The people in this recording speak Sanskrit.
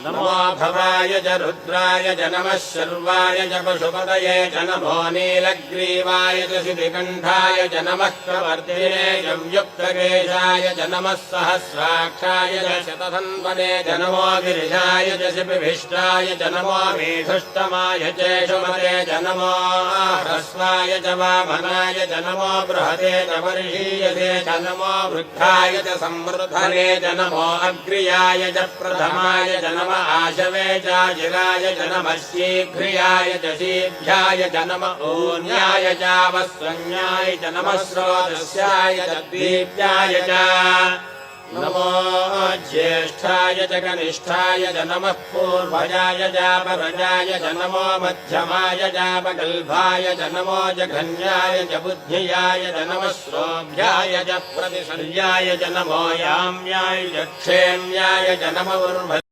नमो भवाय च रुद्राय च नमः शर्वाय च पशुपतये च नमो नीलग्रीवाय च शितिकण्ठाय च नमः प्रवर्तिने च व्युक्तकेशाय च नमः सहस्राक्षाय च शतधन्वने च नमो गिरिजाय च शिपिभिष्टाय च नमो मीढुष्टमाय च शुमते च नमो ह्रस्वाय च वामनाय च नमो बृहते च वर्षीयसे च नमो वृद्धाय च संवृद्धने च नमो अग्र्याय च प्रथमाय च नमो आशवे चाजिराय च नमः शीघ्रियाय च शीघ्राय च नमः ऊन्याय च वस्वन्याय च नमः स्रोतस्याय च दीप्याय च नमो ज्येष्ठाय च कनिष्ठाय च नमः पूर्वजाय च परजाय च नमो मध्यमाय च पगल्भाय च नमो जघन्याय च बुद्धियाय च नमः श्रोभ्याय च प्रतिशल्याय च नमो याम्याय च क्षेम्याय च नमो